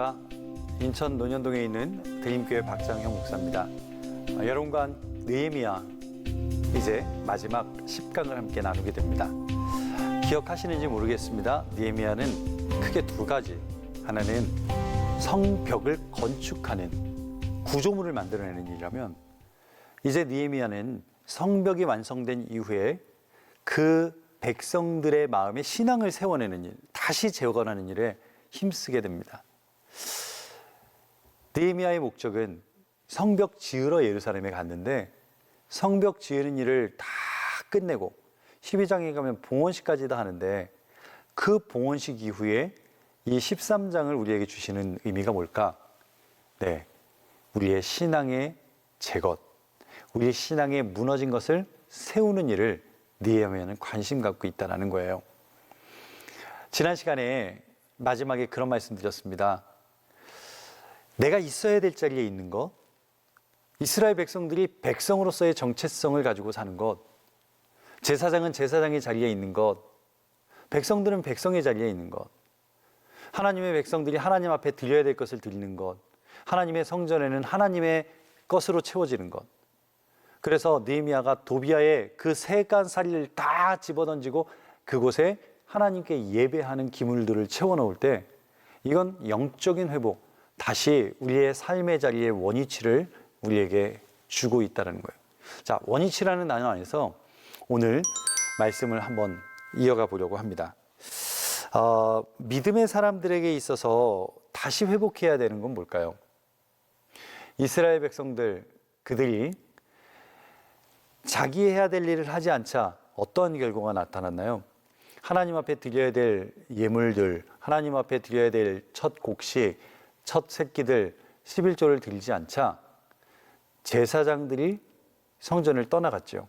안녕하십니까. 인천 논현동에 있는 드림교회 박장형 목사입니다. 여러분과 느헤미야 이제 마지막 10강을 함께 나누게 됩니다. 기억하시는지 모르겠습니다. 느헤미야는 크게 두 가지. 하나는 성벽을 건축하는 구조물을 만들어내는 일이라면, 이제 느헤미야는 성벽이 완성된 이후에 그 백성들의 마음에 신앙을 세워내는 일, 다시 재건하는 일에 힘쓰게 됩니다. 느헤미야의 목적은 성벽 지으러 예루살렘에 갔는데, 성벽 지으는 일을 다 끝내고 12장에 가면 봉헌식까지도 하는데, 그 봉헌식 이후에 이 13장을 우리에게 주시는 의미가 뭘까? 네, 우리의 신앙의 재건, 우리의 신앙에 무너진 것을 세우는 일을 느헤미야는 관심 갖고 있다는 거예요. 지난 시간에 마지막에 그런 말씀 드렸습니다. 내가 있어야 될 자리에 있는 것, 이스라엘 백성들이 백성으로서의 정체성을 가지고 사는 것, 제사장은 제사장의 자리에 있는 것, 백성들은 백성의 자리에 있는 것, 하나님의 백성들이 하나님 앞에 드려야 될 것을 드리는 것, 하나님의 성전에는 하나님의 것으로 채워지는 것. 그래서 느헤미야가 도비아의 그 세간살이를 다 집어던지고 그곳에 하나님께 예배하는 기물들을 채워넣을 때, 이건 영적인 회복, 다시 우리의 삶의 자리의 원위치를 우리에게 주고 있다는 거예요. 자, 원위치라는 단어 안에서 오늘 말씀을 한번 이어가 보려고 합니다. 믿음의 사람들에게 있어서 다시 회복해야 되는 건 뭘까요? 이스라엘 백성들, 그들이 자기 해야 될 일을 하지 않자 어떤 결과가 나타났나요? 하나님 앞에 드려야 될 예물들, 하나님 앞에 드려야 될 첫 곡식, 첫 새끼들 11조를 드리지 않자 제사장들이 성전을 떠나갔죠.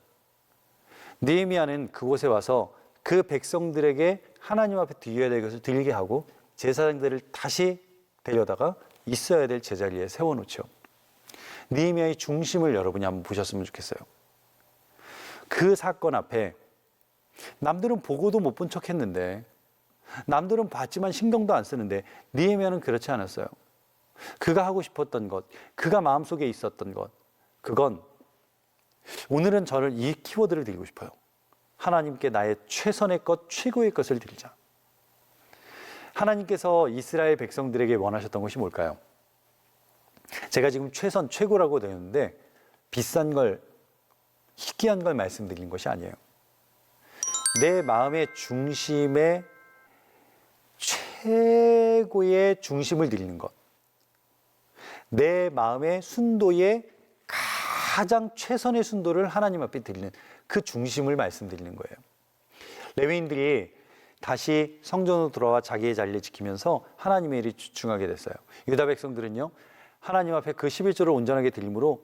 느헤미야는 그곳에 와서 그 백성들에게 하나님 앞에 드려야 될 것을 드리게 하고, 제사장들을 다시 데려다가 있어야 될 제자리에 세워놓죠. 느헤미야의 중심을 여러분이 한번 보셨으면 좋겠어요. 그 사건 앞에 남들은 보고도 못 본 척 했는데, 남들은 봤지만 신경도 안 쓰는데, 느헤미야는 그렇지 않았어요. 그가 하고 싶었던 것, 그가 마음속에 있었던 것, 그건, 오늘은 저는 이 키워드를 드리고 싶어요. 하나님께 나의 최선의 것, 최고의 것을 드리자. 하나님께서 이스라엘 백성들에게 원하셨던 것이 뭘까요? 제가 지금 최선, 최고라고 되었는데 비싼 걸, 희귀한 걸 말씀드린 것이 아니에요. 내 마음의 중심에 최고의 중심을 드리는 것, 내 마음의 순도에 가장 최선의 순도를 하나님 앞에 드리는 그 중심을 말씀드리는 거예요. 레위인들이 다시 성전으로 돌아와 자기의 자리를 지키면서 하나님의 일에 집중하게 됐어요. 유다 백성들은요, 하나님 앞에 그 11조를 온전하게 드림으로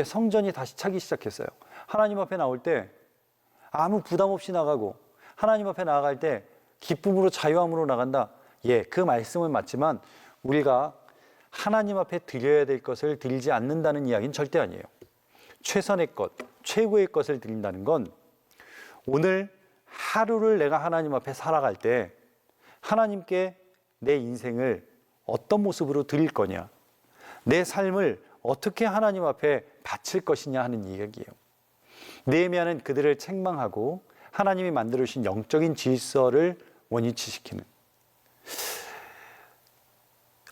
성전이 다시 차기 시작했어요. 하나님 앞에 나올 때 아무 부담 없이 나가고, 하나님 앞에 나아갈 때 기쁨으로, 자유함으로 나간다. 그 말씀은 맞지만 우리가 하나님 앞에 드려야 될 것을 드리지 않는다는 이야기는 절대 아니에요. 최선의 것, 최고의 것을 드린다는 건, 오늘 하루를 내가 하나님 앞에 살아갈 때 하나님께 내 인생을 어떤 모습으로 드릴 거냐, 내 삶을 어떻게 하나님 앞에 바칠 것이냐 하는 이야기예요. 느헤미야는 그들을 책망하고 하나님이 만들어 주신 영적인 질서를 원위치시키는,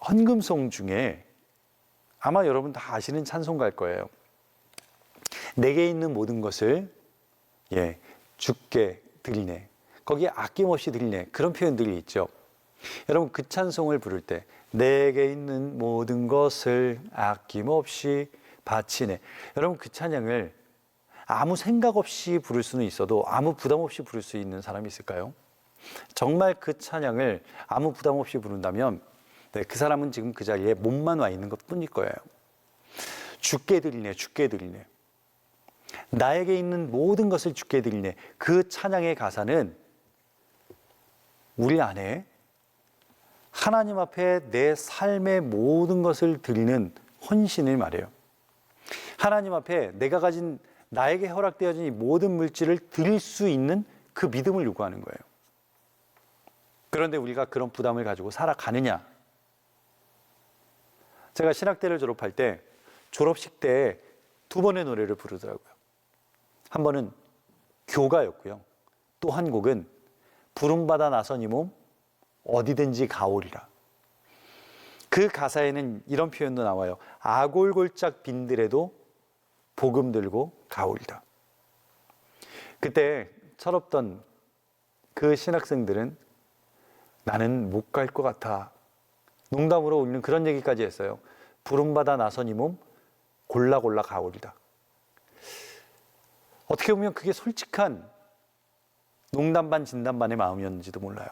헌금송 중에 아마 여러분 다 아시는 찬송가일 거예요. 내게 있는 모든 것을 주께 드리네, 거기에 아낌없이 드리네, 그런 표현들이 있죠. 여러분, 그 찬송을 부를 때 내게 있는 모든 것을 아낌없이 바치네, 여러분 그 찬양을 아무 생각 없이 부를 수는 있어도 아무 부담 없이 부를 수 있는 사람이 있을까요? 정말 그 찬양을 아무 부담 없이 부른다면 그 사람은 지금 그 자리에 몸만 와 있는 것 뿐일 거예요. 주께 드리네, 주께 드리네, 나에게 있는 모든 것을 주께 드리네, 그 찬양의 가사는 우리 안에 하나님 앞에 내 삶의 모든 것을 드리는 헌신을 말해요. 하나님 앞에 내가 가진, 나에게 허락되어진 이 모든 물질을 드릴 수 있는 그 믿음을 요구하는 거예요. 그런데 우리가 그런 부담을 가지고 살아가느냐? 제가 신학대를 졸업할 때 졸업식 때 두 번의 노래를 부르더라고요. 한 번은 교가였고요. 또 한 곡은 부름받아 나선 이 몸 어디든지 가오리라. 그 가사에는 이런 표현도 나와요. 아골골짝 빈들에도 복음 들고 가오리라. 그때 철없던 그 신학생들은 나는 못 갈 것 같아. 농담으로 우리는 그런 얘기까지 했어요. 부름받아 나선 이 몸 골라 가오리라. 어떻게 보면 그게 솔직한 농담 반 진담 반의 마음이었는지도 몰라요.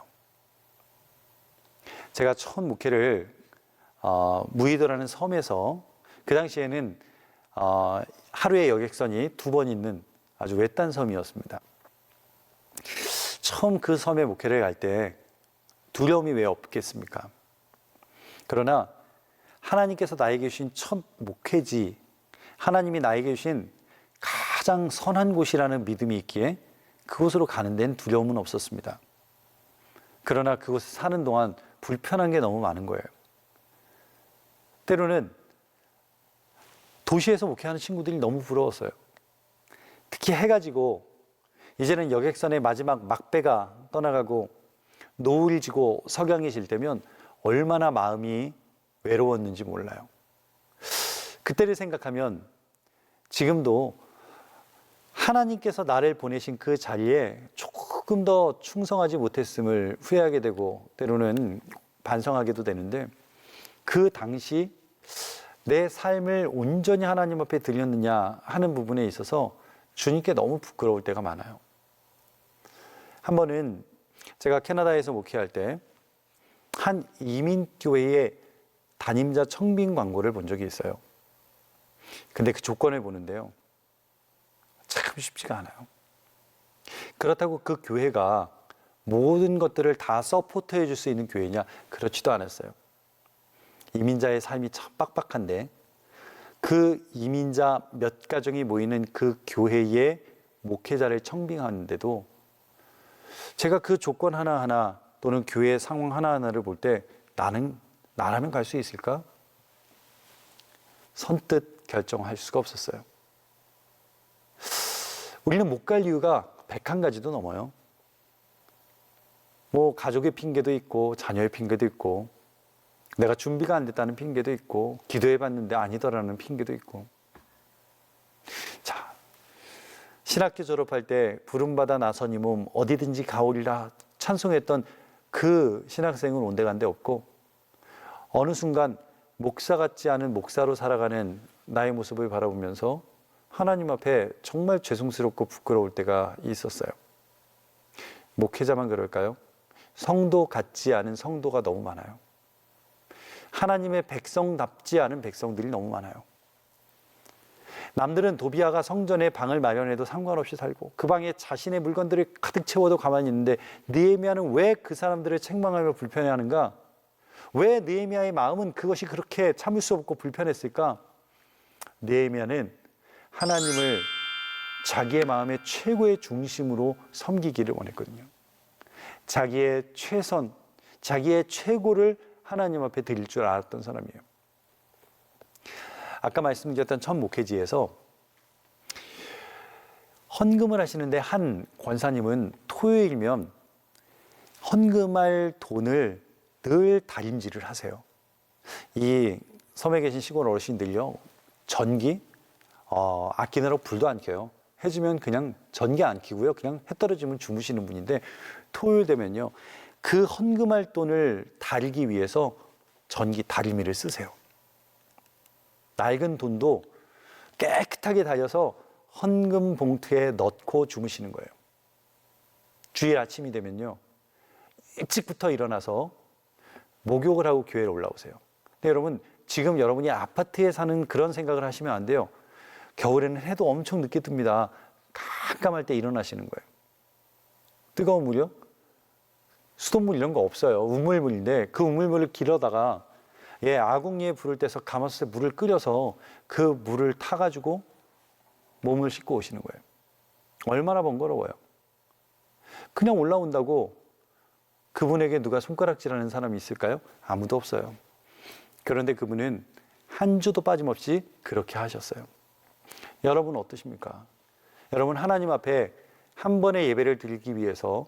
제가 처음 목회를 무의도라는 섬에서, 그 당시에는 하루에 여객선이 2번 있는 아주 외딴 섬이었습니다. 처음 그 섬에 목회를 갈 때 두려움이 왜 없겠습니까? 그러나 하나님께서 나에게 주신 첫 목회지, 하나님이 나에게 주신 가장 선한 곳이라는 믿음이 있기에 그곳으로 가는 데는 두려움은 없었습니다. 그러나 그곳에 사는 동안 불편한 게 너무 많은 거예요. 때로는 도시에서 목회하는 친구들이 너무 부러웠어요. 특히 해가 지고 이제는 여객선의 마지막 막배가 떠나가고 노을이 지고 석양이 질 때면 얼마나 마음이 외로웠는지 몰라요. 그때를 생각하면 지금도 하나님께서 나를 보내신 그 자리에 조금 더 충성하지 못했음을 후회하게 되고 때로는 반성하게도 되는데, 그 당시 내 삶을 온전히 하나님 앞에 드렸느냐 하는 부분에 있어서 주님께 너무 부끄러울 때가 많아요. 한 번은 제가 캐나다에서 목회할 때 한 이민교회의 담임자 청빙 광고를 본 적이 있어요. 근데 그 조건을 보는데요, 참 쉽지가 않아요. 그렇다고 그 교회가 모든 것들을 다 서포트해 줄 수 있는 교회냐? 그렇지도 않았어요. 이민자의 삶이 참 빡빡한데 그 이민자 몇 가정이 모이는 그 교회의 목회자를 청빙하는데도 제가 그 조건 하나하나 또는 교회의 상황 하나하나를 볼 때 나라면 갈 수 있을까? 선뜻 결정할 수가 없었어요. 우리는 못 갈 이유가 101가지도 넘어요. 뭐 가족의 핑계도 있고 자녀의 핑계도 있고 내가 준비가 안 됐다는 핑계도 있고 기도해봤는데 아니더라는 핑계도 있고. 자, 신학교 졸업할 때 부름받아 나선 이 몸 어디든지 가오리라 찬송했던 그 신학생은 온데간데 없고, 어느 순간 목사 같지 않은 목사로 살아가는 나의 모습을 바라보면서 하나님 앞에 정말 죄송스럽고 부끄러울 때가 있었어요. 목회자만 그럴까요? 성도 같지 않은 성도가 너무 많아요. 하나님의 백성답지 않은 백성들이 너무 많아요. 남들은 도비아가 성전에 방을 마련해도 상관없이 살고 그 방에 자신의 물건들을 가득 채워도 가만히 있는데 느헤미야는 왜 그 사람들을 책망하며 불편해하는가? 왜 느헤미야의 마음은 그것이 그렇게 참을 수 없고 불편했을까? 느헤미야는 하나님을 자기의 마음의 최고의 중심으로 섬기기를 원했거든요. 자기의 최선, 자기의 최고를 하나님 앞에 드릴 줄 알았던 사람이에요. 아까 말씀드렸던 첫 목회지에서 헌금을 하시는데 한 권사님은 토요일이면 헌금할 돈을 늘 다림질을 하세요. 이 섬에 계신 시골 어르신들요, 전기 아끼느라고 불도 안 켜요. 해주면 그냥 전기 안 켜고요, 그냥 해 떨어지면 주무시는 분인데 토요일 되면요 그 헌금할 돈을 다리기 위해서 전기 다리미를 쓰세요. 낡은 돈도 깨끗하게 달여서 헌금 봉투에 넣고 주무시는 거예요. 주일 아침이 되면요 일찍부터 일어나서 목욕을 하고 교회에 올라오세요. 근데 여러분, 지금 여러분이 아파트에 사는 그런 생각을 하시면 안 돼요. 겨울에는 해도 엄청 늦게 뜹니다. 깜깜할 때 일어나시는 거예요. 뜨거운 물이요? 수돗물 이런 거 없어요. 우물물인데 그 우물물을 길어다가 아궁이에 불을 떼서 가마솥에 물을 끓여서 그 물을 타가지고 몸을 씻고 오시는 거예요. 얼마나 번거로워요. 그냥 올라온다고 그분에게 누가 손가락질하는 사람이 있을까요? 아무도 없어요. 그런데 그분은 한 주도 빠짐없이 그렇게 하셨어요. 여러분 어떠십니까? 여러분 하나님 앞에 한 번의 예배를 드리기 위해서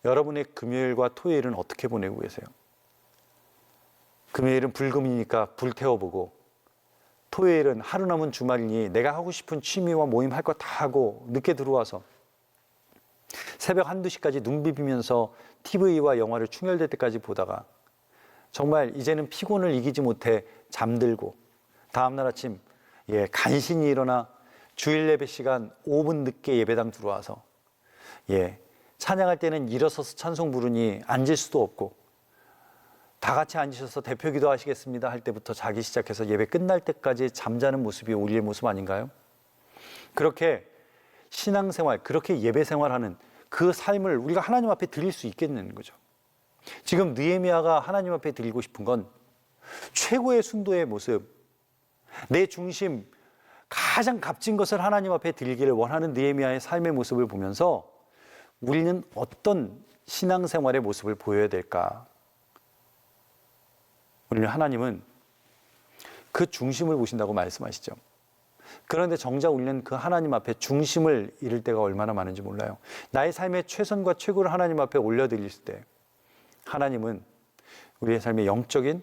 여러분의 금요일과 토요일은 어떻게 보내고 계세요? 금요일은 불금이니까 불태워보고, 토요일은 하루 남은 주말이니 내가 하고 싶은 취미와 모임 할 거 다 하고 늦게 들어와서 새벽 1~2시까지 눈 비비면서 TV와 영화를 충혈될 때까지 보다가 정말 이제는 피곤을 이기지 못해 잠들고, 다음날 아침 간신히 일어나 주일 예배 시간 5분 늦게 예배당 들어와서 찬양할 때는 일어서서 찬송 부르니 앉을 수도 없고, 다 같이 앉으셔서 대표 기도하시겠습니다 할 때부터 자기 시작해서 예배 끝날 때까지 잠자는 모습이 우리의 모습 아닌가요? 그렇게 신앙생활, 그렇게 예배생활하는 그 삶을 우리가 하나님 앞에 드릴 수 있겠는 거죠. 지금 느헤미야가 하나님 앞에 드리고 싶은 건 최고의 순도의 모습, 내 중심, 가장 값진 것을 하나님 앞에 드리기를 원하는 느헤미야의 삶의 모습을 보면서 우리는 어떤 신앙생활의 모습을 보여야 될까? 우리는 하나님은 그 중심을 보신다고 말씀하시죠. 그런데 정작 우리는 그 하나님 앞에 중심을 잃을 때가 얼마나 많은지 몰라요. 나의 삶의 최선과 최고를 하나님 앞에 올려드릴 때 하나님은 우리의 삶의 영적인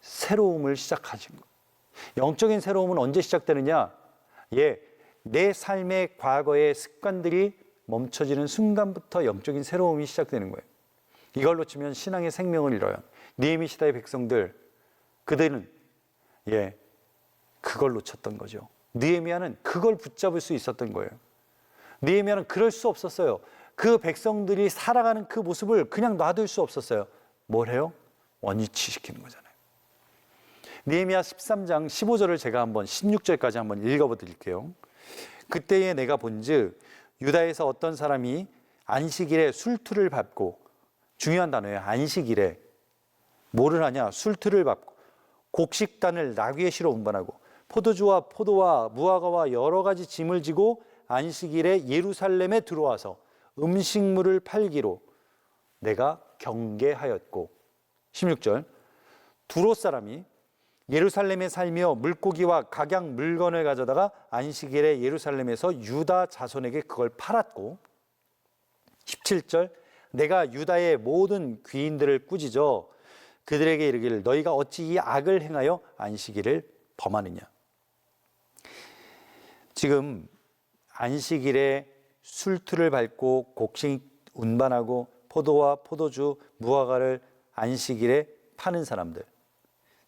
새로움을 시작하신 거예요. 영적인 새로움은 언제 시작되느냐? 내 삶의 과거의 습관들이 멈춰지는 순간부터 영적인 새로움이 시작되는 거예요. 이걸로 치면 신앙의 생명을 잃어요. 느헤미 시대의 백성들, 그들은 그걸 놓쳤던 거죠. 느헤미야는 그걸 붙잡을 수 있었던 거예요. 느헤미야는 그럴 수 없었어요. 그 백성들이 살아가는 그 모습을 그냥 놔둘 수 없었어요. 뭘 해요? 원위치시키는 거잖아요. 느헤미야 13장 15절을 제가 한번 16절까지 한번 읽어 드릴게요. 그때에 내가 본즉 유다에서 어떤 사람이 안식일에 술투를 밟고, 중요한 단어예요. 안식일에 뭐를 하냐? 술투를 밟고 곡식단을 나귀에 실어 운반하고 포도주와 포도와 무화과와 여러 가지 짐을 지고 안식일에 예루살렘에 들어와서 음식물을 팔기로 내가 경계하였고, 16절 두롯 사람이 예루살렘에 살며 물고기와 각양 물건을 가져다가 안식일에 예루살렘에서 유다 자손에게 그걸 팔았고, 17절 내가 유다의 모든 귀인들을 꾸짖어 그들에게 이르기를 너희가 어찌 이 악을 행하여 안식일을 범하느냐. 지금 안식일에 술투를 밟고 곡식 운반하고 포도와 포도주, 무화과를 안식일에 파는 사람들,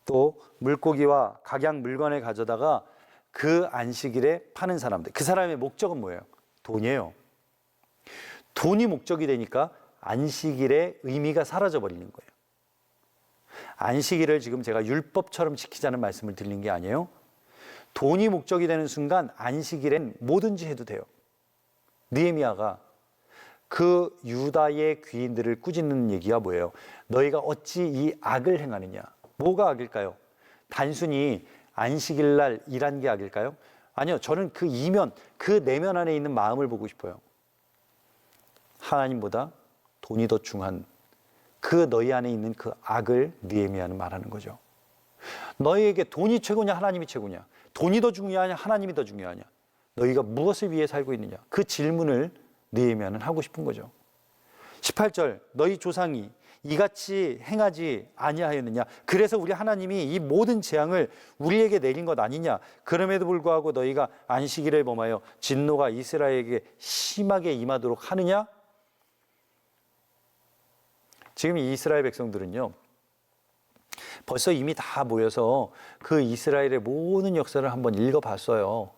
또 물고기와 각양 물건을 가져다가 그 안식일에 파는 사람들, 그 사람의 목적은 뭐예요? 돈이에요. 돈이 목적이 되니까 안식일의 의미가 사라져 버리는 거예요. 안식일을 지금 제가 율법처럼 지키자는 말씀을 드리는 게 아니에요. 돈이 목적이 되는 순간 안식일엔 뭐든지 해도 돼요. 느헤미야가 그 유다의 귀인들을 꾸짖는 얘기가 뭐예요? 너희가 어찌 이 악을 행하느냐. 뭐가 악일까요? 단순히 안식일 날 일한 게 악일까요? 아니요. 저는 그 이면, 그 내면 안에 있는 마음을 보고 싶어요. 하나님보다 돈이 더 중요한 그 너희 안에 있는 그 악을 느헤미야는 말하는 거죠. 너희에게 돈이 최고냐 하나님이 최고냐? 돈이 더 중요하냐 하나님이 더 중요하냐? 너희가 무엇을 위해 살고 있느냐? 그 질문을 느헤미야는 하고 싶은 거죠. 18절 너희 조상이 이같이 행하지 아니하였느냐? 그래서 우리 하나님이 이 모든 재앙을 우리에게 내린 것 아니냐? 그럼에도 불구하고 너희가 안식일을 범하여 진노가 이스라엘에게 심하게 임하도록 하느냐? 지금 이 이스라엘 백성들은요, 벌써 이미 다 모여서 그 이스라엘의 모든 역사를 한번 읽어봤어요.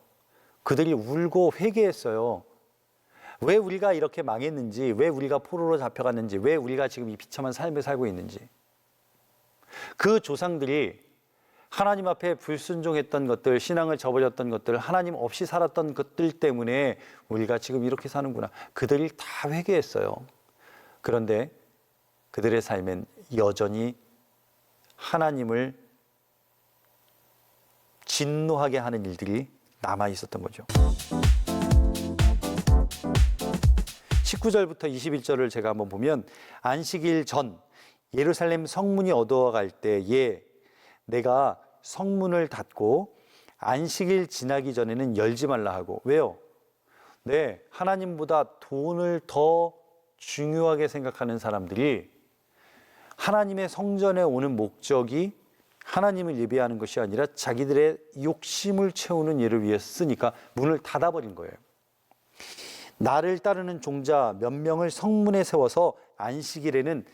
그들이 울고 회개했어요. 왜 우리가 이렇게 망했는지, 왜 우리가 포로로 잡혀갔는지, 왜 우리가 지금 이 비참한 삶을 살고 있는지. 그 조상들이 하나님 앞에 불순종했던 것들, 신앙을 저버렸던 것들, 하나님 없이 살았던 것들 때문에 우리가 지금 이렇게 사는구나. 그들이 다 회개했어요. 그런데 그들의 삶엔 여전히 하나님을 진노하게 하는 일들이 남아 있었던 거죠. 19절부터 21절을 제가 한번 보면 안식일 전 예루살렘 성문이 어두워갈 때에 내가 성문을 닫고 안식일 지나기 전에는 열지 말라 하고. 왜요? 네, 하나님보다 돈을 더 중요하게 생각하는 사람들이 하나님의 성전에 오는 목적이 하나님을 예배하는 것이 아니라 자기들의 욕심을 채우는 일을 위해서 쓰니까 문을 닫아버린 거예요. 나를 따르는 종자 몇 명을 성문에 세워서 안식일에는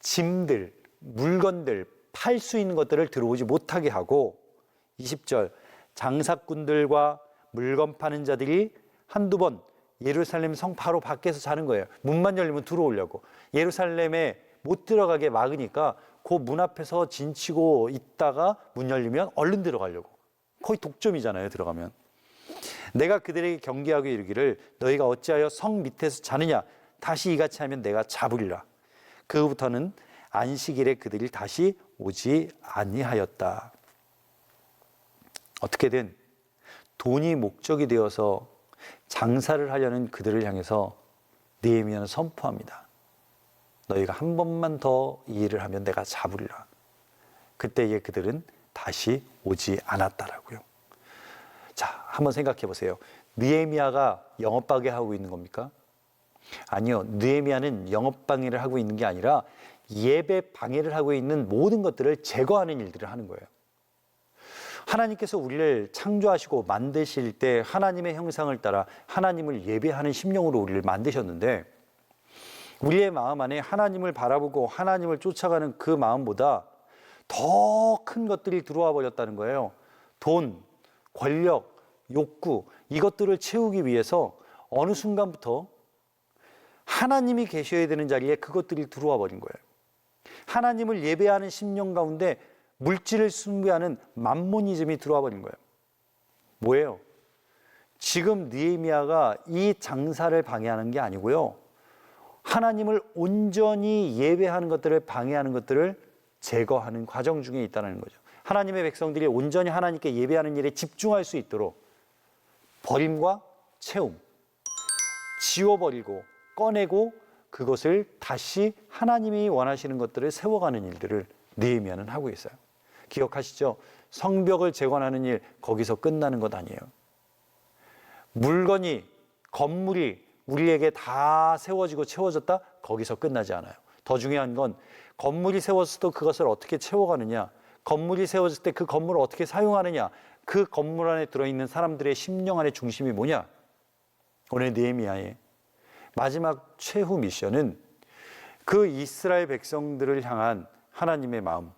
짐들, 물건들, 팔 수 있는 것들을 들어오지 못하게 하고, 20절, 장사꾼들과 물건 파는 자들이 한두 번 예루살렘 성 바로 밖에서 자는 거예요. 문만 열리면 들어오려고. 예루살렘에 못 들어가게 막으니까 그 문 앞에서 진치고 있다가 문 열리면 얼른 들어가려고. 거의 독점이잖아요, 들어가면. 내가 그들에게 경계하고 이르기를 너희가 어찌하여 성 밑에서 자느냐? 다시 이같이 하면 내가 잡으리라. 그 후부터는 안식일에 그들이 다시 오지 아니하였다. 어떻게든 돈이 목적이 되어서 장사를 하려는 그들을 향해서 느헤미야는 선포합니다. 너희가 한 번만 더 이 일을 하면 내가 잡으리라. 그때에 그들은 다시 오지 않았다라고요. 자, 한번 생각해 보세요. 느헤미야가 영업방해 하고 있는 겁니까? 아니요. 느헤미야는 영업방해를 하고 있는 게 아니라 예배 방해를 하고 있는 모든 것들을 제거하는 일들을 하는 거예요. 하나님께서 우리를 창조하시고 만드실 때 하나님의 형상을 따라 하나님을 예배하는 심령으로 우리를 만드셨는데, 우리의 마음 안에 하나님을 바라보고 하나님을 쫓아가는 그 마음보다 더 큰 것들이 들어와 버렸다는 거예요. 돈, 권력, 욕구, 이것들을 채우기 위해서 어느 순간부터 하나님이 계셔야 되는 자리에 그것들이 들어와 버린 거예요. 하나님을 예배하는 심령 가운데 물질을 숭배하는 맘모니즘이 들어와 버린 거예요. 뭐예요? 지금 느헤미야가 이 장사를 방해하는 게 아니고요, 하나님을 온전히 예배하는 것들을 방해하는 것들을 제거하는 과정 중에 있다는 거죠. 하나님의 백성들이 온전히 하나님께 예배하는 일에 집중할 수 있도록 버림과 채움, 지워버리고 꺼내고 그것을 다시 하나님이 원하시는 것들을 세워가는 일들을 느헤미야는 하고 있어요. 기억하시죠? 성벽을 재건하는 일, 거기서 끝나는 것 아니에요. 물건이, 건물이 우리에게 다 세워지고 채워졌다? 거기서 끝나지 않아요. 더 중요한 건 건물이 세웠을 때 그것을 어떻게 채워가느냐, 건물이 세워졌을 때 그 건물을 어떻게 사용하느냐, 그 건물 안에 들어있는 사람들의 심령 안의 중심이 뭐냐? 오늘 느헤미야의 마지막 최후 미션은 그 이스라엘 백성들을 향한 하나님의 마음,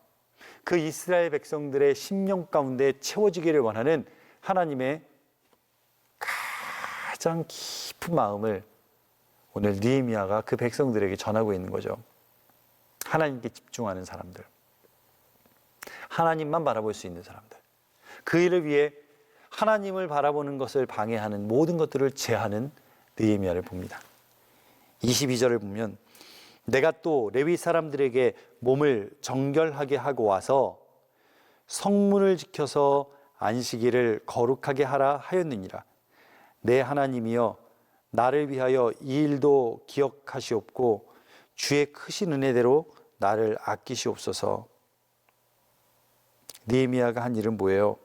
그 이스라엘 백성들의 심령 가운데 채워지기를 원하는 하나님의 가장 깊은 마음을 오늘 느헤미야가 그 백성들에게 전하고 있는 거죠. 하나님께 집중하는 사람들, 하나님만 바라볼 수 있는 사람들, 그 일을 위해 하나님을 바라보는 것을 방해하는 모든 것들을 제하는 느헤미야를 봅니다. 22절을 보면 내가 또 레위 사람들에게 몸을 정결하게 하고 와서 성문을 지켜서 안식일을 거룩하게 하라 하였느니라. 내 하나님이여 나를 위하여 이 일도 기억하시옵고 주의 크신 은혜대로 나를 아끼시옵소서. 느헤미야가 한 일은 뭐예요?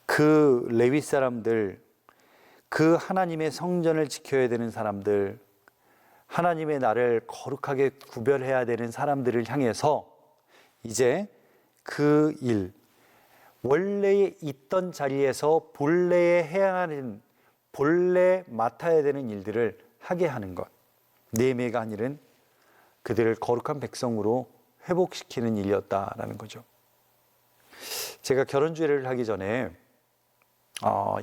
그 레위 사람들, 그 하나님의 성전을 지켜야 되는 사람들, 하나님의 나를 거룩하게 구별해야 되는 사람들을 향해서 이제 그 일, 원래 있던 자리에서 본래에 해야 하는, 본래 맡아야 되는 일들을 하게 하는 것. 느헤미야가 한 일은 그들을 거룩한 백성으로 회복시키는 일이었다라는 거죠. 제가 결혼주례를 하기 전에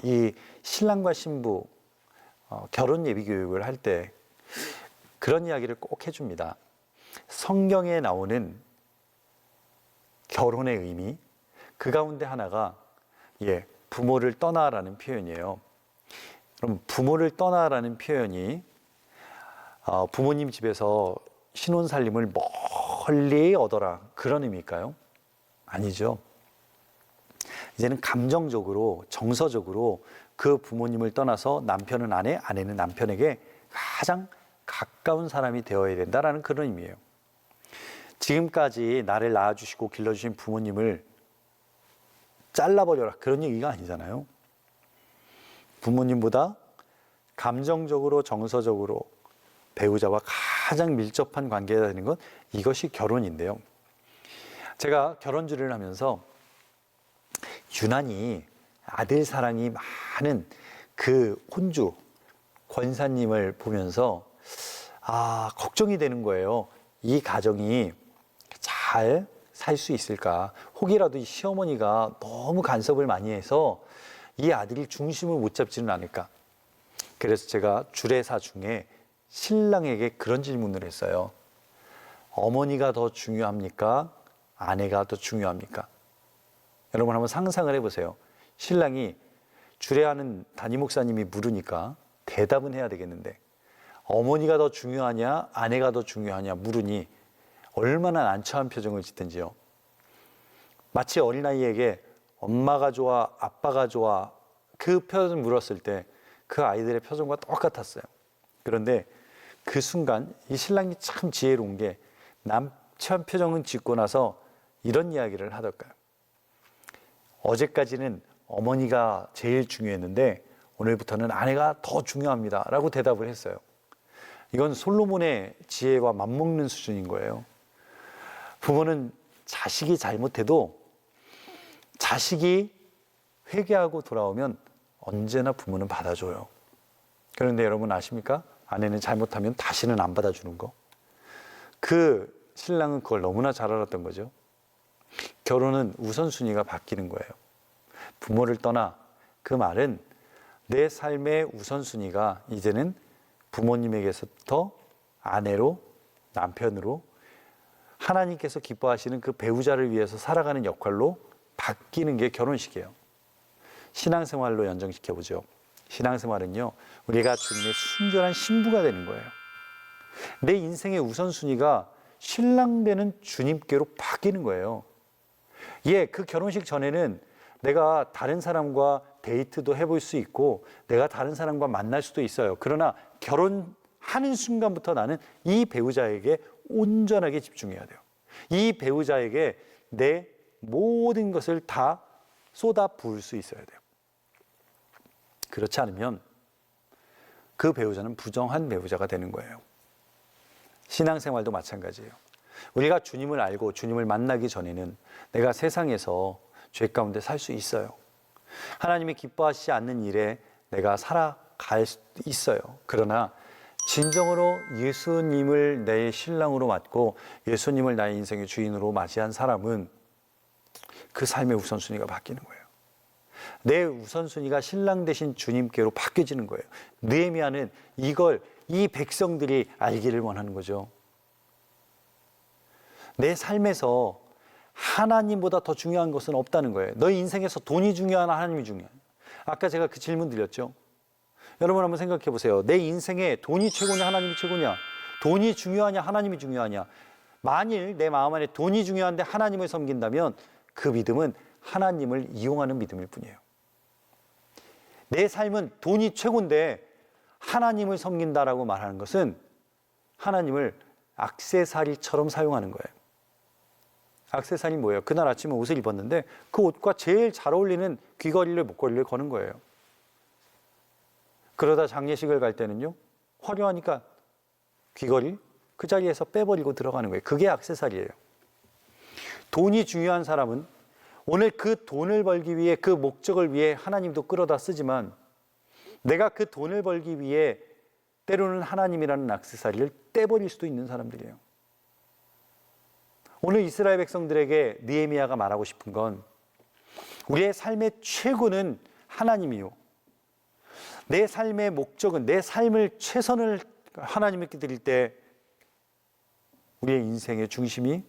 이 신랑과 신부 결혼 예비 교육을 할 때 그런 이야기를 꼭 해줍니다. 성경에 나오는 결혼의 의미, 그 가운데 하나가 부모를 떠나라는 표현이에요. 그럼 부모를 떠나라는 표현이 부모님 집에서 신혼살림을 멀리 얻어라, 그런 의미일까요? 아니죠. 이제는 감정적으로, 정서적으로 그 부모님을 떠나서 남편은 아내, 아내는 남편에게 가장 가까운 사람이 되어야 된다라는 그런 의미예요. 지금까지 나를 낳아주시고 길러주신 부모님을 잘라버려라 그런 얘기가 아니잖아요. 부모님보다 감정적으로 정서적으로 배우자와 가장 밀접한 관계가 되는 것, 이것이 결혼인데요. 제가 결혼주례를 하면서 유난히 아들 사랑이 많은 그 혼주 권사님을 보면서 걱정이 되는 거예요. 이 가정이 잘 살 수 있을까? 혹이라도 이 시어머니가 너무 간섭을 많이 해서 이 아들이 중심을 못 잡지는 않을까? 그래서 제가 주례사 중에 신랑에게 그런 질문을 했어요. 어머니가 더 중요합니까? 아내가 더 중요합니까? 여러분 한번 상상을 해보세요. 신랑이 주례하는 담임 목사님이 물으니까 대답은 해야 되겠는데, 어머니가 더 중요하냐 아내가 더 중요하냐 물으니 얼마나 난처한 표정을 짓든지요. 마치 어린아이에게 엄마가 좋아 아빠가 좋아 그 표정을 물었을 때 그 아이들의 표정과 똑같았어요. 그런데 그 순간 이 신랑이 참 지혜로운 게 남편 표정은 짓고 나서 이런 이야기를 하더라고요. 어제까지는 어머니가 제일 중요했는데 오늘부터는 아내가 더 중요합니다 라고 대답을 했어요. 이건 솔로몬의 지혜와 맞먹는 수준인 거예요. 부모는 자식이 잘못해도 자식이 회개하고 돌아오면 언제나 부모는 받아줘요. 그런데 여러분 아십니까? 아내는 잘못하면 다시는 안 받아주는 거. 그 신랑은 그걸 너무나 잘 알았던 거죠. 결혼은 우선순위가 바뀌는 거예요. 부모를 떠나 그 말은 내 삶의 우선순위가 이제는 부모님에게서부터 아내로, 남편으로, 하나님께서 기뻐하시는 그 배우자를 위해서 살아가는 역할로 바뀌는 게 결혼식이에요. 신앙생활로 연정시켜보죠. 신앙생활은요, 우리가 주님의 순결한 신부가 되는 거예요. 내 인생의 우선순위가 신랑 되는 주님께로 바뀌는 거예요. 그 결혼식 전에는 내가 다른 사람과 데이트도 해볼 수 있고 내가 다른 사람과 만날 수도 있어요. 그러나 결혼하는 순간부터 나는 이 배우자에게 온전하게 집중해야 돼요. 이 배우자에게 내 모든 것을 다 쏟아 부을 수 있어야 돼요. 그렇지 않으면 그 배우자는 부정한 배우자가 되는 거예요. 신앙생활도 마찬가지예요. 우리가 주님을 알고 주님을 만나기 전에는 내가 세상에서 죄 가운데 살 수 있어요. 하나님이 기뻐하시지 않는 일에 내가 살아갈 수 있어요. 그러나 진정으로 예수님을 내 신랑으로 맞고 예수님을 나의 인생의 주인으로 맞이한 사람은 그 삶의 우선순위가 바뀌는 거예요. 내 우선순위가 신랑 대신 주님께로 바뀌어지는 거예요. 느헤미야는 이 백성들이 알기를 원하는 거죠. 내 삶에서 하나님보다 더 중요한 것은 없다는 거예요. 너희 인생에서 돈이 중요하나 하나님이 중요하나? 아까 제가 그 질문 드렸죠. 여러분 한번 생각해 보세요. 내 인생에 돈이 최고냐 하나님이 최고냐? 돈이 중요하냐 하나님이 중요하냐? 만일 내 마음 안에 돈이 중요한데 하나님을 섬긴다면 그 믿음은 하나님을 이용하는 믿음일 뿐이에요. 내 삶은 돈이 최고인데 하나님을 섬긴다라고 말하는 것은 하나님을 액세서리처럼 사용하는 거예요. 액세서리 뭐예요? 그날 아침에 옷을 입었는데 그 옷과 제일 잘 어울리는 귀걸이를 목걸이를 거는 거예요. 그러다 장례식을 갈 때는요, 화려하니까 귀걸이 그 자리에서 빼버리고 들어가는 거예요. 그게 액세서리예요. 돈이 중요한 사람은 오늘 그 돈을 벌기 위해 그 목적을 위해 하나님도 끌어다 쓰지만 내가 그 돈을 벌기 위해 때로는 하나님이라는 액세서리를 떼버릴 수도 있는 사람들이에요. 오늘 이스라엘 백성들에게 느헤미야가 말하고 싶은 건 우리의 삶의 최고는 하나님이요. 내 삶의 목적은 내 삶을 최선을 하나님께 드릴 때 우리의 인생의 중심이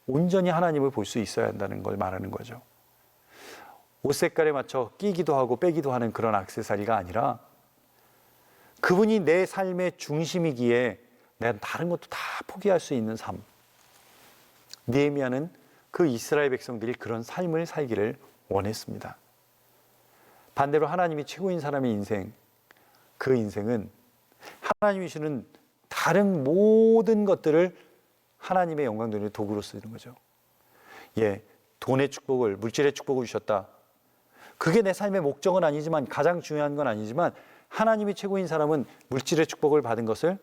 온전히 하나님을 볼 수 있어야 한다는 걸 말하는 거죠. 옷 색깔에 맞춰 끼기도 하고 빼기도 하는 그런 액세서리가 아니라 그분이 내 삶의 중심이기에 내가 다른 것도 다 포기할 수 있는 삶. 느헤미야는 그 이스라엘 백성들이 그런 삶을 살기를 원했습니다. 반대로 하나님이 최고인 사람의 인생, 그 인생은 하나님이 주는 다른 모든 것들을 하나님의 영광 돌리는 도구로 쓰는 거죠. 돈의 축복을, 물질의 축복을 주셨다. 그게 내 삶의 목적은 아니지만, 가장 중요한 건 아니지만, 하나님이 최고인 사람은 물질의 축복을 받은 것을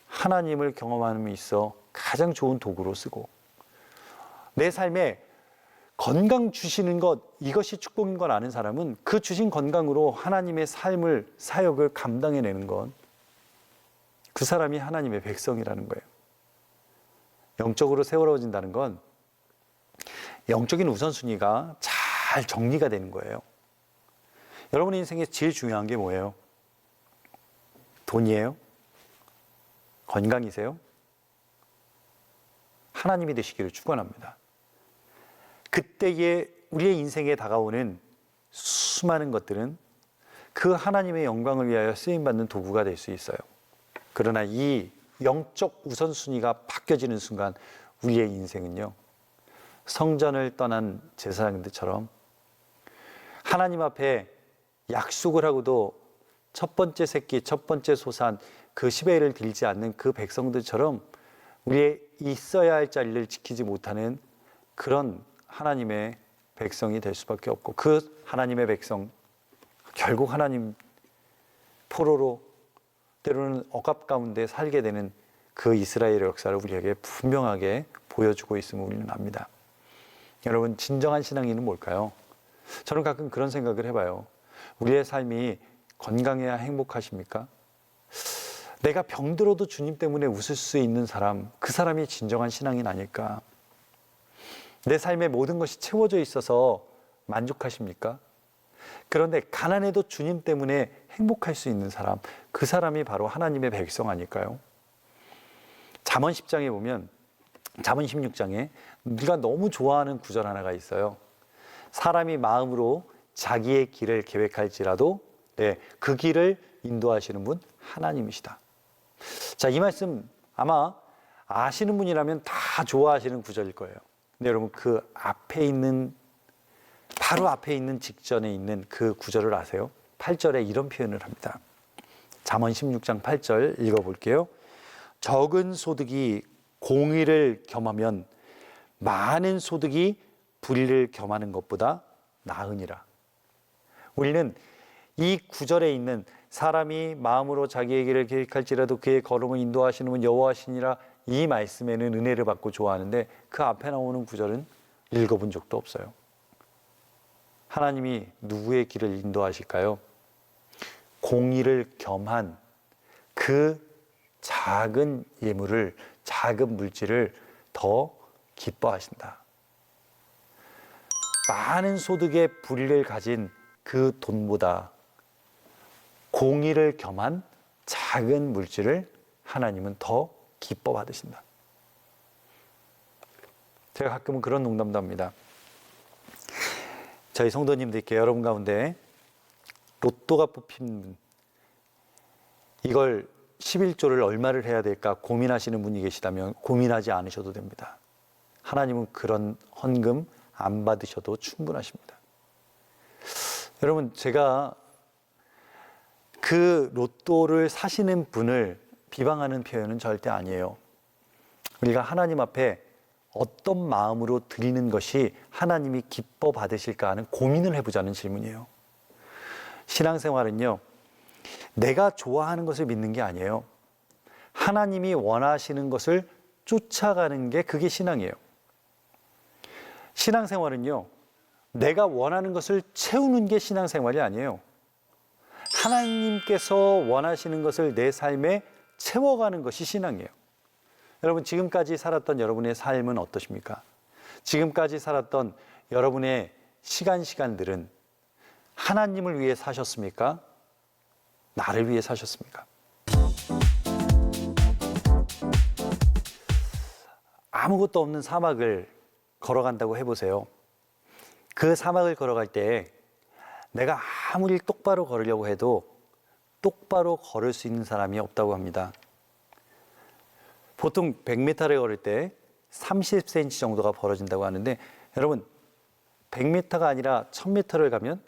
하나님을 경험함에 있어 가장 좋은 도구로 쓰고, 내 삶에 건강 주시는 것, 이것이 축복인 걸 아는 사람은 그 주신 건강으로 하나님의 삶을, 사역을 감당해내는 건 그 사람이 하나님의 백성이라는 거예요. 영적으로 세워진다는 건 영적인 우선순위가 잘 정리가 되는 거예요. 여러분의 인생에 제일 중요한 게 뭐예요? 돈이에요? 건강이세요? 하나님이 되시기를 축원합니다. 그때에 우리의 인생에 다가오는 수많은 것들은 그 하나님의 영광을 위하여 쓰임받는 도구가 될 수 있어요. 그러나 이 영적 우선순위가 바뀌어지는 순간 우리의 인생은요, 성전을 떠난 제사장들처럼 하나님 앞에 약속을 하고도 첫 번째 새끼, 첫 번째 소산, 그 10의 1을 들지 않는 그 백성들처럼 우리의 있어야 할 자리를 지키지 못하는 그런 하나님의 백성이 될 수밖에 없고, 그 하나님의 백성, 결국 하나님 포로로 때로는 억압 가운데 살게 되는 그 이스라엘의 역사를 우리에게 분명하게 보여주고 있음을 우리는 압니다. 여러분, 진정한 신앙인은 뭘까요? 저는 가끔 그런 생각을 해봐요. 우리의 삶이 건강해야 행복하십니까? 내가 병들어도 주님 때문에 웃을 수 있는 사람, 그 사람이 진정한 신앙인 아닐까? 내 삶의 모든 것이 채워져 있어서 만족하십니까? 그런데 가난해도 주님 때문에 행복할 수 있는 사람, 그 사람이 바로 하나님의 백성 아닐까요? 잠언 10장에 보면, 잠언 16장에 우리가 너무 좋아하는 구절 하나가 있어요. 사람이 마음으로 자기의 길을 계획할지라도 그 길을 인도하시는 분 하나님이시다. 자, 이 말씀 아마 아시는 분이라면 다 좋아하시는 구절일 거예요. 근데 여러분, 그 앞에 있는, 바로 앞에 있는 직전에 있는 그 구절을 아세요? 8절에 이런 표현을 합니다. 잠언 16장 8절 읽어볼게요. 적은 소득이 공의를 겸하면 많은 소득이 불의를 겸하는 것보다 나으니라. 우리는 이 구절에 있는 사람이 마음으로 자기의 길을 계획할지라도 그의 걸음을 인도하시는 분 여호와시니라, 이 말씀에는 은혜를 받고 좋아하는데 그 앞에 나오는 구절은 읽어본 적도 없어요. 하나님이 누구의 길을 인도하실까요? 공의를 겸한 그 작은 예물을, 작은 물질을 더 기뻐하신다. 많은 소득의 불의를 가진 그 돈보다 공의를 겸한 작은 물질을 하나님은 더 기뻐 받으신다. 제가 가끔은 그런 농담도 합니다. 저희 성도님들께, 여러분 가운데 로또가 뽑힌 분, 이걸 11조를 얼마를 해야 될까 고민하시는 분이 계시다면 고민하지 않으셔도 됩니다. 하나님은 그런 헌금 안 받으셔도 충분하십니다. 여러분, 제가 그 로또를 사시는 분을 비방하는 표현은 절대 아니에요. 우리가 하나님 앞에 어떤 마음으로 드리는 것이 하나님이 기뻐 받으실까 하는 고민을 해보자는 질문이에요. 신앙생활은요, 내가 좋아하는 것을 믿는 게 아니에요. 하나님이 원하시는 것을 쫓아가는 게, 그게 신앙이에요. 신앙생활은요, 내가 원하는 것을 채우는 게 신앙생활이 아니에요. 하나님께서 원하시는 것을 내 삶에 채워가는 것이 신앙이에요. 여러분, 지금까지 살았던 여러분의 삶은 어떠십니까? 지금까지 살았던 여러분의 시간들은 하나님을 위해 사셨습니까? 나를 위해 사셨습니까? 아무것도 없는 사막을 걸어간다고 해보세요. 그 사막을 걸어갈 때 내가 아무리 똑바로 걸으려고 해도 똑바로 걸을 수 있는 사람이 없다고 합니다. 보통 100m를 걸을 때 30cm 정도가 벌어진다고 하는데, 여러분 100m가 아니라 1000m를 가면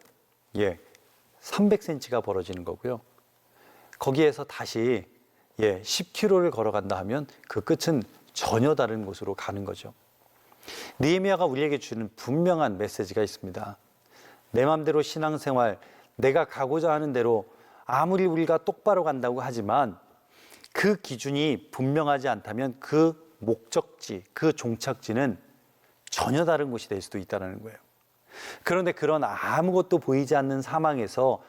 300cm가 벌어지는 거고요. 거기에서 다시 10km를 걸어간다 하면 그 끝은 전혀 다른 곳으로 가는 거죠. 느헤미야가 우리에게 주는 분명한 메시지가 있습니다. 내 마음대로 신앙생활, 내가 가고자 하는 대로 아무리 우리가 똑바로 간다고 하지만 그 기준이 분명하지 않다면 그 목적지, 그 종착지는 전혀 다른 곳이 될 수도 있다는 거예요. 그런데 그런 아무것도 보이지 않는 사망에서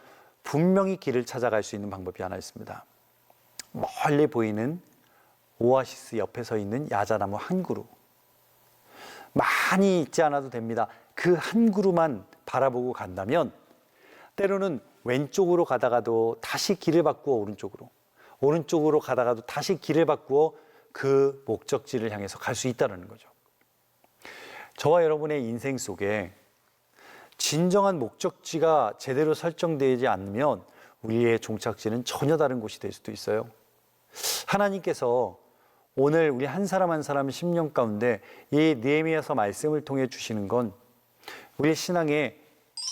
분명히 길을 찾아갈 수 있는 방법이 하나 있습니다. 멀리 보이는 오아시스 옆에 서 있는 야자나무 한 그루. 많이 있지 않아도 됩니다. 그 한 그루만 바라보고 간다면 때로는 왼쪽으로 가다가도 다시 길을 바꾸어 오른쪽으로, 오른쪽으로 가다가도 다시 길을 바꾸어 그 목적지를 향해서 갈 수 있다는 거죠. 저와 여러분의 인생 속에 진정한 목적지가 제대로 설정되지 않으면 우리의 종착지는 전혀 다른 곳이 될 수도 있어요. 하나님께서 오늘 우리 한 사람 한 사람 심령 가운데 이 느헤미야서 말씀을 통해 주시는 건 우리 신앙의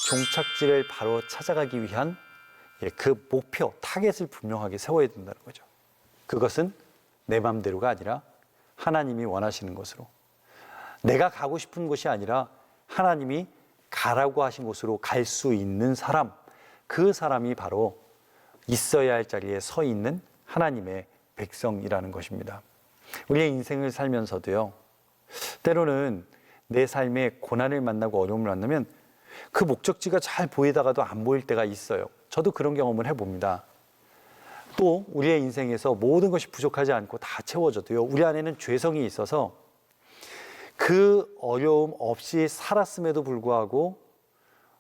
종착지를 바로 찾아가기 위한 그 목표, 타겟을 분명하게 세워야 된다는 거죠. 그것은 내 마음대로가 아니라 하나님이 원하시는 것으로, 내가 가고 싶은 곳이 아니라 하나님이 가라고 하신 곳으로 갈 수 있는 사람, 그 사람이 바로 있어야 할 자리에 서 있는 하나님의 백성이라는 것입니다. 우리의 인생을 살면서도요, 때로는 내 삶에 고난을 만나고 어려움을 만나면 그 목적지가 잘 보이다가도 안 보일 때가 있어요. 저도 그런 경험을 해봅니다. 또 우리의 인생에서 모든 것이 부족하지 않고 다 채워져도요, 우리 안에는 죄성이 있어서 그 어려움 없이 살았음에도 불구하고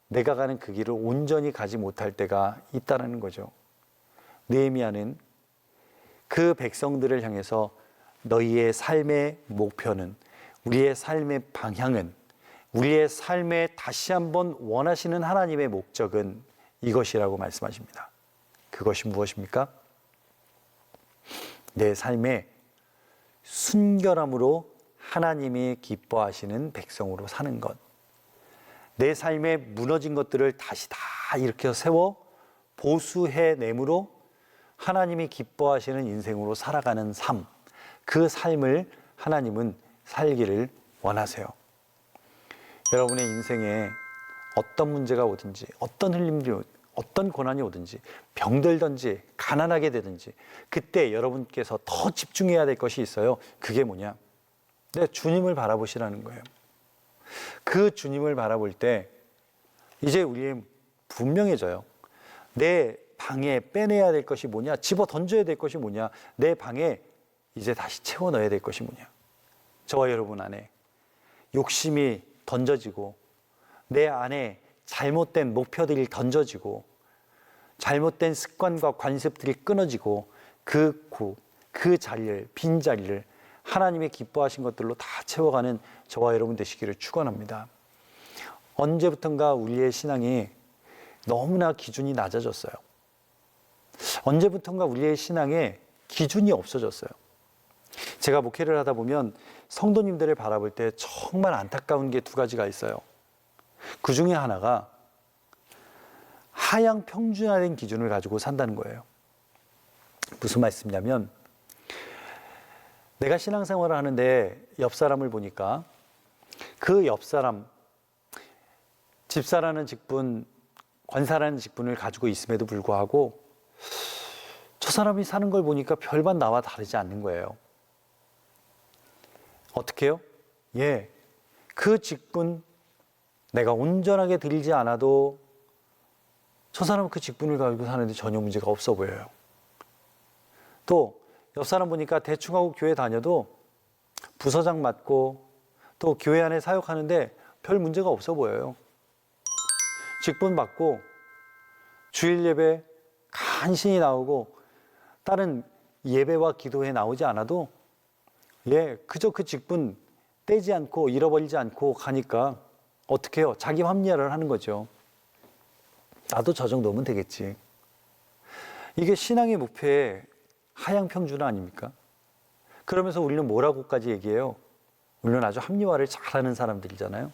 내가 가는 그 길을 온전히 가지 못할 때가 있다는 거죠. 느헤미야는 그 백성들을 향해서 너희의 삶의 목표는, 우리의 삶의 방향은, 우리의 삶에 다시 한번 원하시는 하나님의 목적은 이것이라고 말씀하십니다. 그것이 무엇입니까? 내 삶의 순결함으로 하나님이 기뻐하시는 백성으로 사는 것, 내 삶에 무너진 것들을 다시 다 일으켜 세워 보수해냄으로 하나님이 기뻐하시는 인생으로 살아가는 삶, 그 삶을 하나님은 살기를 원하세요. 여러분의 인생에 어떤 문제가 오든지, 어떤 흘림이 오든지, 어떤 고난이 오든지, 병들든지 가난하게 되든지, 그때 여러분께서 더 집중해야 될 것이 있어요. 그게 뭐냐? 네, 주님을 바라보시라는 거예요. 그 주님을 바라볼 때 이제 우리의 분명해져요. 내 방에 빼내야 될 것이 뭐냐? 집어 던져야 될 것이 뭐냐? 내 방에 이제 다시 채워 넣어야 될 것이 뭐냐? 저와 여러분 안에 욕심이 던져지고, 내 안에 잘못된 목표들이 던져지고, 잘못된 습관과 관습들이 끊어지고, 그 자리를, 빈자리를 하나님의 기뻐하신 것들로 다 채워가는 저와 여러분 되시기를 축원합니다. 언제부턴가 우리의 신앙이 너무나 기준이 낮아졌어요. 언제부턴가 우리의 신앙에 기준이 없어졌어요. 제가 목회를 하다 보면 성도님들을 바라볼 때 정말 안타까운 게 두 가지가 있어요. 그 중에 하나가 하향 평준화된 기준을 가지고 산다는 거예요. 무슨 말씀이냐면, 내가 신앙생활을 하는데 옆 사람을 보니까 그 옆 사람, 집사라는 직분, 권사라는 직분을 가지고 있음에도 불구하고 저 사람이 사는 걸 보니까 별반 나와 다르지 않는 거예요. 어떻게 해요? 그 직분 내가 온전하게 드리지 않아도 저 사람은 그 직분을 가지고 사는데 전혀 문제가 없어 보여요. 또 옆 사람 보니까 대충 하고 교회 다녀도 부서장 맡고 또 교회 안에 사역하는데 별 문제가 없어 보여요. 직분 받고 주일 예배 간신히 나오고 다른 예배와 기도에 나오지 않아도 그저 그 직분 떼지 않고 잃어버리지 않고 가니까 어떻게 해요? 자기 합리화를 하는 거죠. 나도 저 정도면 되겠지. 이게 신앙의 목표의 하향 평준화 아닙니까? 그러면서 우리는 뭐라고까지 얘기해요? 우리는 아주 합리화를 잘하는 사람들이잖아요.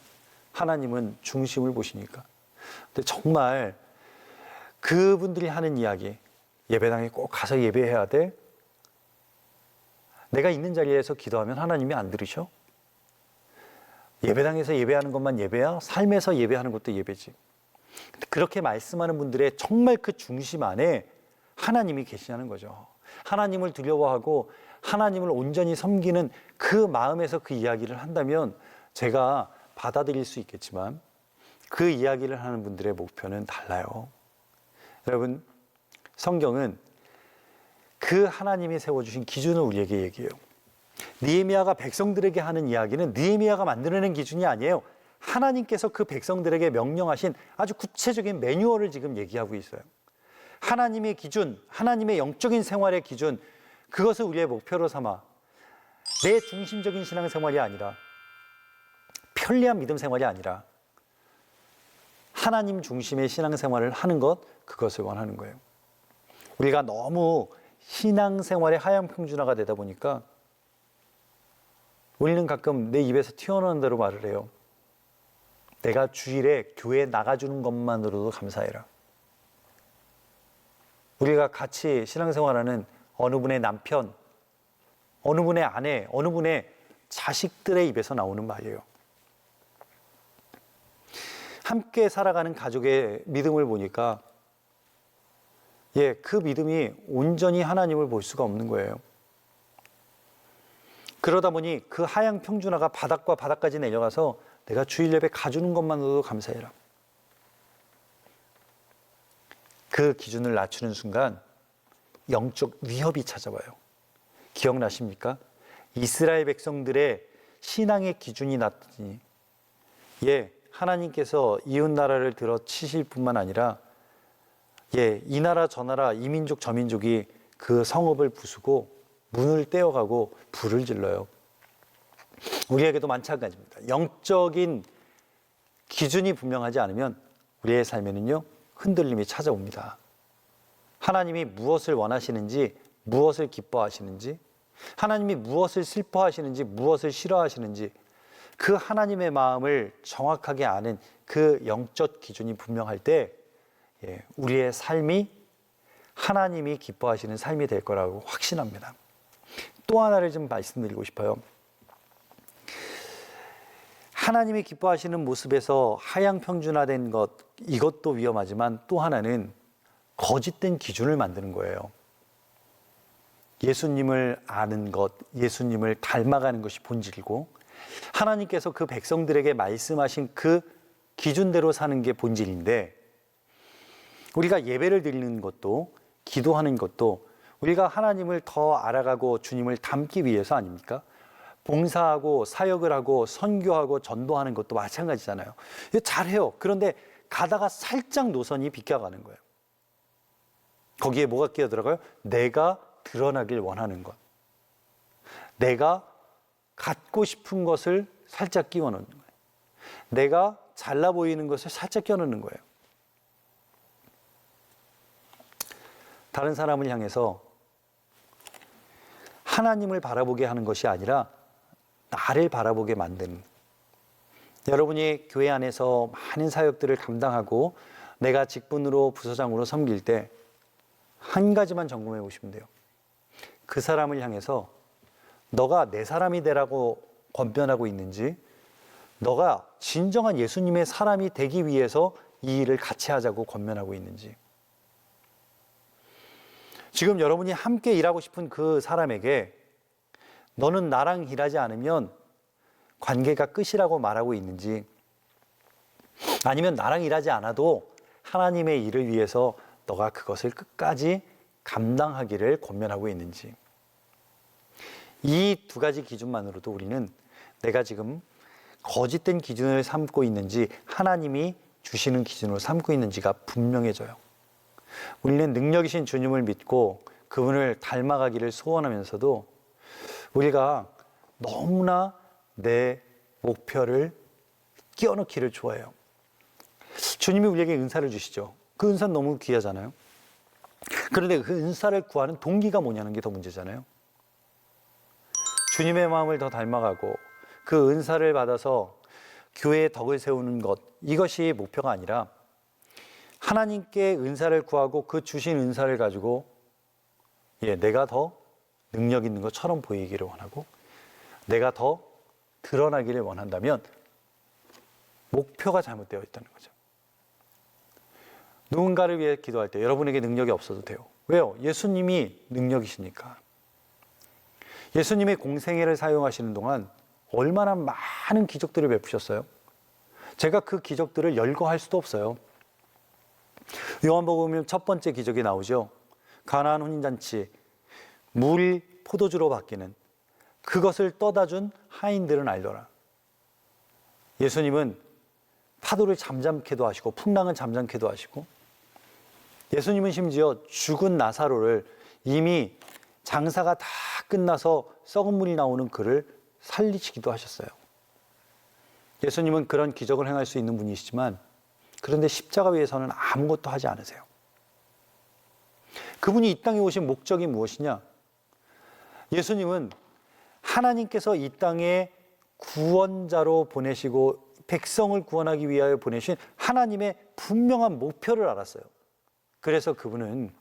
하나님은 중심을 보시니까. 근데 정말 그분들이 하는 이야기, 예배당에 꼭 가서 예배해야 돼? 내가 있는 자리에서 기도하면 하나님이 안 들으셔? 예배당에서 예배하는 것만 예배야? 삶에서 예배하는 것도 예배지. 그렇게 말씀하는 분들의 정말 그 중심 안에 하나님이 계시냐는 거죠. 하나님을 두려워하고 하나님을 온전히 섬기는 그 마음에서 그 이야기를 한다면 제가 받아들일 수 있겠지만 그 이야기를 하는 분들의 목표는 달라요. 여러분, 성경은 그 하나님이 세워주신 기준을 우리에게 얘기해요. 느헤미야가 백성들에게 하는 이야기는 느헤미야가 만들어낸 기준이 아니에요. 하나님께서 그 백성들에게 명령하신 아주 구체적인 매뉴얼을 지금 얘기하고 있어요. 하나님의 기준, 하나님의 영적인 생활의 기준, 그것을 우리의 목표로 삼아 내 중심적인 신앙생활이 아니라, 편리한 믿음 생활이 아니라 하나님 중심의 신앙생활을 하는 것, 그것을 원하는 거예요. 우리가 너무 신앙생활의 하향평준화가 되다 보니까 우리는 가끔 내 입에서 튀어나오는 대로 말을 해요. 내가 주일에 교회에 나가주는 것만으로도 감사해라. 우리가 같이 신앙생활하는 어느 분의 남편, 어느 분의 아내, 어느 분의 자식들의 입에서 나오는 말이에요. 함께 살아가는 가족의 믿음을 보니까 그 믿음이 온전히 하나님을 볼 수가 없는 거예요. 그러다 보니 그 하향 평준화가 바닥과 바닥까지 내려가서 내가 주일 예배 가주는 것만으로도 감사해라. 그 기준을 낮추는 순간 영적 위협이 찾아와요. 기억나십니까? 이스라엘 백성들의 신앙의 기준이 낮더니 하나님께서 이웃 나라를 들어 치실 뿐만 아니라 이 나라 저 나라 이 민족 저 민족이 그 성읍을 부수고 문을 떼어가고 불을 질러요. 우리에게도 마찬가지입니다. 영적인 기준이 분명하지 않으면 우리의 삶에는요 흔들림이 찾아옵니다. 하나님이 무엇을 원하시는지, 무엇을 기뻐하시는지, 하나님이 무엇을 슬퍼하시는지, 무엇을 싫어하시는지 그 하나님의 마음을 정확하게 아는 그 영적 기준이 분명할 때 우리의 삶이 하나님이 기뻐하시는 삶이 될 거라고 확신합니다. 또 하나를 좀 말씀드리고 싶어요. 하나님이 기뻐하시는 모습에서 하향 평준화된 것, 이것도 위험하지만 또 하나는 거짓된 기준을 만드는 거예요. 예수님을 아는 것, 예수님을 닮아가는 것이 본질이고 하나님께서 그 백성들에게 말씀하신 그 기준대로 사는 게 본질인데, 우리가 예배를 드리는 것도, 기도하는 것도 우리가 하나님을 더 알아가고 주님을 닮기 위해서 아닙니까? 봉사하고 사역을 하고 선교하고 전도하는 것도 마찬가지잖아요. 잘해요. 그런데 가다가 살짝 노선이 비껴가는 거예요. 거기에 뭐가 끼어들어가요? 내가 드러나길 원하는 것, 내가 갖고 싶은 것을 살짝 끼워 넣는 거예요. 내가 잘나 보이는 것을 살짝 끼워 넣는 거예요. 다른 사람을 향해서 하나님을 바라보게 하는 것이 아니라 나를 바라보게 만드는, 여러분이 교회 안에서 많은 사역들을 감당하고 내가 직분으로 부서장으로 섬길 때 한 가지만 점검해 보시면 돼요. 그 사람을 향해서 너가 내 사람이 되라고 권면하고 있는지, 너가 진정한 예수님의 사람이 되기 위해서 이 일을 같이 하자고 권면하고 있는지. 지금 여러분이 함께 일하고 싶은 그 사람에게 너는 나랑 일하지 않으면 관계가 끝이라고 말하고 있는지, 아니면 나랑 일하지 않아도 하나님의 일을 위해서 너가 그것을 끝까지 감당하기를 권면하고 있는지. 이 두 가지 기준만으로도 우리는 내가 지금 거짓된 기준을 삼고 있는지 하나님이 주시는 기준으로 삼고 있는지가 분명해져요. 우리는 능력이신 주님을 믿고 그분을 닮아가기를 소원하면서도 우리가 너무나 내 목표를 끼워넣기를 좋아해요. 주님이 우리에게 은사를 주시죠. 그 은사는 너무 귀하잖아요. 그런데 그 은사를 구하는 동기가 뭐냐는 게 더 문제잖아요. 주님의 마음을 더 닮아가고 그 은사를 받아서 교회의 덕을 세우는 것, 이것이 목표가 아니라 하나님께 은사를 구하고 그 주신 은사를 가지고 내가 더 능력 있는 것처럼 보이기를 원하고 내가 더 드러나기를 원한다면 목표가 잘못되어 있다는 거죠. 누군가를 위해 기도할 때 여러분에게 능력이 없어도 돼요. 왜요? 예수님이 능력이시니까. 예수님의 공생애를 사용하시는 동안 얼마나 많은 기적들을 베푸셨어요. 제가 그 기적들을 열거할 수도 없어요. 요한복음 첫 번째 기적이 나오죠. 가나안 혼인잔치, 물이 포도주로 바뀌는, 그것을 떠다준 하인들은 알더라. 예수님은 파도를 잠잠케도 하시고 풍랑을 잠잠케도 하시고, 예수님은 심지어 죽은 나사로를 이미 장사가 다 끝나서 썩은 물이 나오는 그를 살리시기도 하셨어요. 예수님은 그런 기적을 행할 수 있는 분이시지만, 그런데 십자가 위에서는 아무것도 하지 않으세요. 그분이 이 땅에 오신 목적이 무엇이냐? 예수님은 하나님께서 이 땅에 구원자로 보내시고 백성을 구원하기 위하여 보내신 하나님의 분명한 목표를 알았어요. 그래서 그분은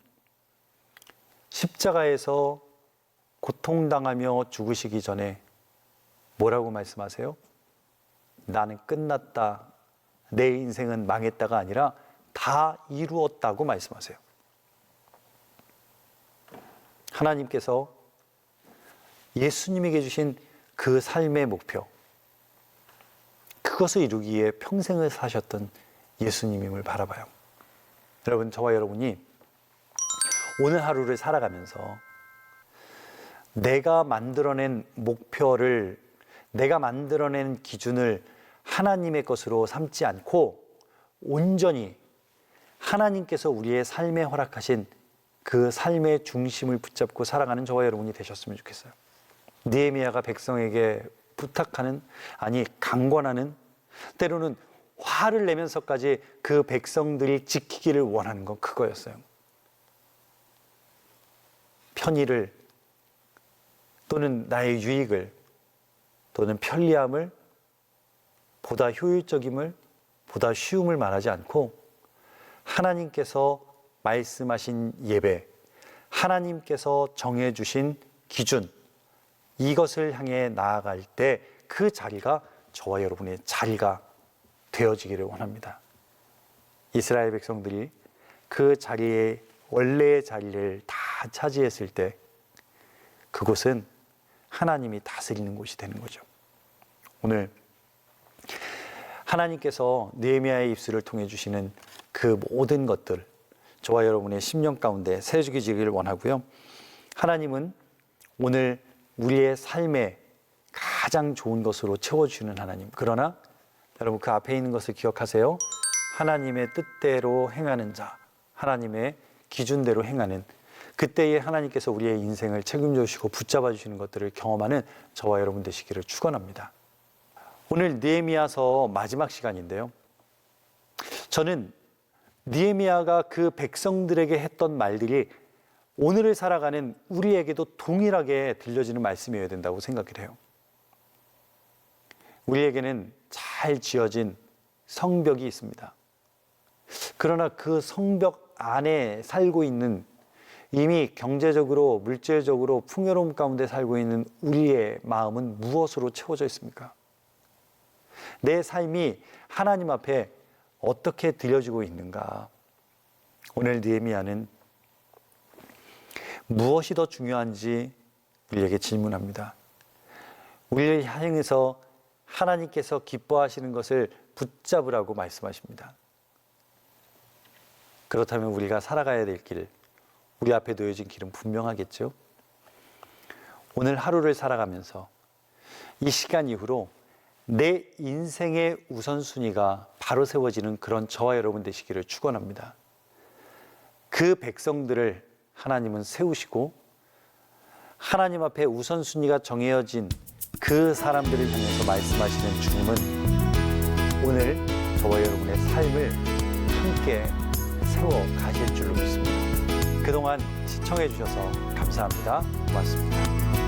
십자가에서 고통당하며 죽으시기 전에 뭐라고 말씀하세요? 나는 끝났다. 내 인생은 망했다가 아니라 다 이루었다고 말씀하세요. 하나님께서 예수님에게 주신 그 삶의 목표, 그것을 이루기 위해 평생을 사셨던 예수님임을 바라봐요. 여러분, 저와 여러분이 오늘 하루를 살아가면서 내가 만들어낸 목표를, 내가 만들어낸 기준을 하나님의 것으로 삼지 않고 온전히 하나님께서 우리의 삶에 허락하신 그 삶의 중심을 붙잡고 살아가는 저와 여러분이 되셨으면 좋겠어요. 느헤미야가 백성에게 부탁하는, 아니 강권하는, 때로는 화를 내면서까지 그 백성들이 지키기를 원하는 건 그거였어요. 편의를, 또는 나의 유익을, 또는 편리함을, 보다 효율적임을, 보다 쉬움을 말하지 않고 하나님께서 말씀하신 예배, 하나님께서 정해주신 기준, 이것을 향해 나아갈 때 그 자리가 저와 여러분의 자리가 되어지기를 원합니다. 이스라엘 백성들이 그 자리에, 원래의 자리를 다 차지했을 때 그곳은 하나님이 다스리는 곳이 되는 거죠. 오늘 하나님께서 느헤미야의 입술을 통해 주시는 그 모든 것들, 저와 여러분의 심령 가운데 새겨지기를 원하고요. 하나님은 오늘 우리의 삶에 가장 좋은 것으로 채워주시는 하나님. 그러나 여러분, 그 앞에 있는 것을 기억하세요. 하나님의 뜻대로 행하는 자, 하나님의 기준대로 행하는, 그때에 하나님께서 우리의 인생을 책임져 주시고 붙잡아 주시는 것들을 경험하는 저와 여러분 되시기를 축원합니다. 오늘 느헤미야서 마지막 시간인데요. 저는 느헤미야가 그 백성들에게 했던 말들이 오늘을 살아가는 우리에게도 동일하게 들려지는 말씀이어야 된다고 생각을 해요. 우리에게는 잘 지어진 성벽이 있습니다. 그러나 그 성벽 안에 살고 있는, 이미 경제적으로, 물질적으로 풍요로움 가운데 살고 있는 우리의 마음은 무엇으로 채워져 있습니까? 내 삶이 하나님 앞에 어떻게 드려지고 있는가? 오늘 느헤미야는 무엇이 더 중요한지 우리에게 질문합니다. 우리를 향해서 하나님께서 기뻐하시는 것을 붙잡으라고 말씀하십니다. 그렇다면 우리가 살아가야 될 길, 우리 앞에 놓여진 길은 분명하겠죠? 오늘 하루를 살아가면서 이 시간 이후로 내 인생의 우선순위가 바로 세워지는 그런 저와 여러분 되시기를 축원합니다. 그 백성들을 하나님은 세우시고 하나님 앞에 우선순위가 정해진 그 사람들을 향해서 말씀하시는 주님은 오늘 저와 여러분의 삶을 함께 세워 가실 줄로 믿습니다. 그동안 시청해 주셔서 감사합니다. 고맙습니다.